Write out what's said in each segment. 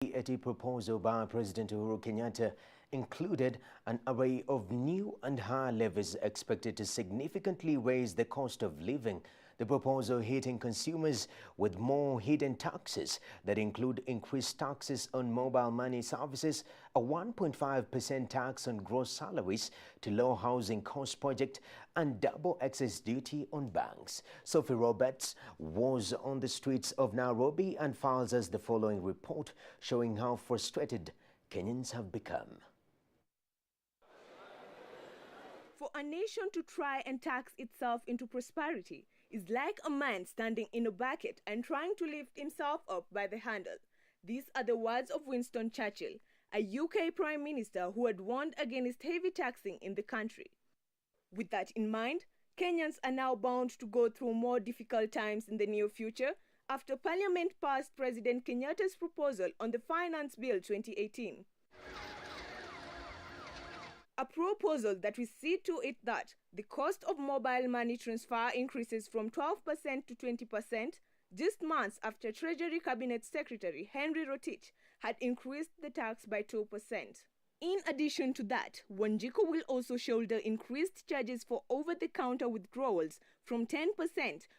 A proposal by President Uhuru Kenyatta included an array of new and higher levies expected to significantly raise the cost of living. The proposal hitting consumers with more hidden taxes that include increased taxes on mobile money services, a 1.5% tax on gross salaries to low housing cost project, and double excess duty on banks. Sophie Roberts was on the streets of Nairobi and files us the following report showing how frustrated Kenyans have become. For a nation to try and tax itself into prosperity is like a man standing in a bucket and trying to lift himself up by the handle. These are the words of Winston Churchill, a UK Prime Minister who had warned against heavy taxing in the country. With that in mind, Kenyans are now bound to go through more difficult times in the near future after Parliament passed President Kenyatta's proposal on the Finance Bill 2018. A proposal that will see to it that the cost of mobile money transfer increases from 12% to 20% just months after Treasury Cabinet Secretary Henry Rotich had increased the tax by 2%. In addition to that, Wanjiku will also shoulder increased charges for over-the-counter withdrawals from 10%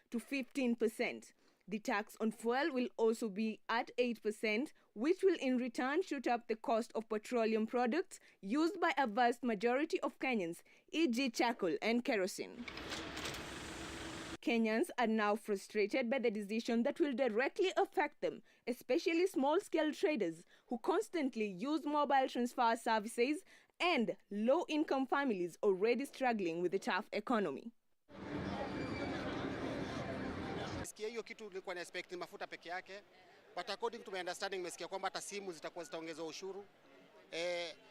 to 15%. The tax on fuel will also be at 8%, which will in return shoot up the cost of petroleum products used by a vast majority of Kenyans, e.g. charcoal and kerosene. Kenyans are now frustrated by the decision that will directly affect them, especially small-scale traders who constantly use mobile transfer services and low-income families already struggling with a tough economy. Hiyo kitu nilikuwa na expect ni mafuta peke yake, but according to my understanding nimesikia kwamba hata simu zitakuwa zitaongezwa ushuru,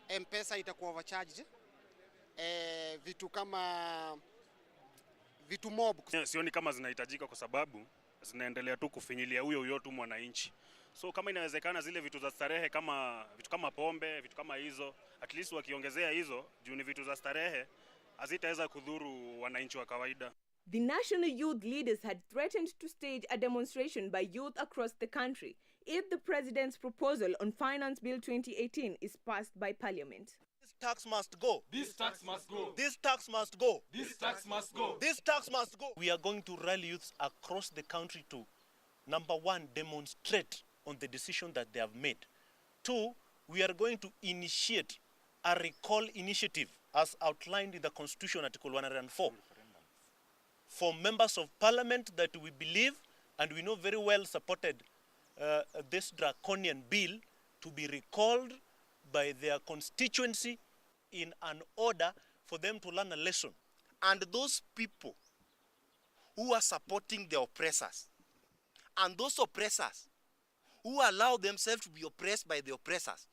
M-Pesa itakuwa overcharged, vitu kama vitu mob. Sioni kama zinahitajika kwa sababu zinaendelea tu kufinyilia huyo tu mwananchi. So kama inawezekana zile vitu za starehe kama vitu kama pombe, vitu kama hizo, at least wakiongezea hizo, juu ni vitu za starehe, hazitaweza kudhuru wananchi wa kawaida. The national youth leaders had threatened to stage a demonstration by youth across the country if the president's proposal on Finance Bill 2018 is passed by Parliament. This tax must go. This tax must go. This tax must go. This tax must go. This tax must go. We are going to rally youths across the country to, number one, demonstrate on the decision that they have made. Two, we are going to initiate a recall initiative as outlined in the Constitution, Article 104. For members of Parliament that we believe and we know very well supported this draconian bill to be recalled by their constituency in an order for them to learn a lesson. And those people who are supporting the oppressors and those oppressors who allow themselves to be oppressed by the oppressors,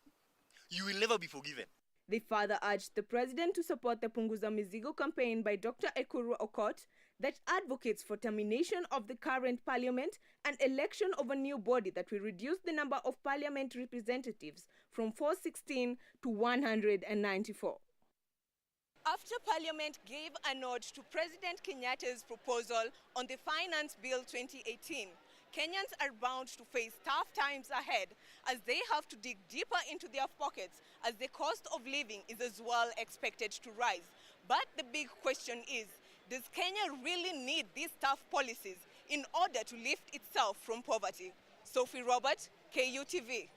you will never be forgiven. They further urged the president to support the Punguza Mizigo campaign by Dr. Ekuru Okot that advocates for termination of the current parliament and election of a new body that will reduce the number of parliament representatives from 416 to 194. After Parliament gave a nod to President Kenyatta's proposal on the Finance Bill 2018, Kenyans are bound to face tough times ahead as they have to dig deeper into their pockets as the cost of living is as well expected to rise. But the big question is, does Kenya really need these tough policies in order to lift itself from poverty? Sophie Roberts, KUTV.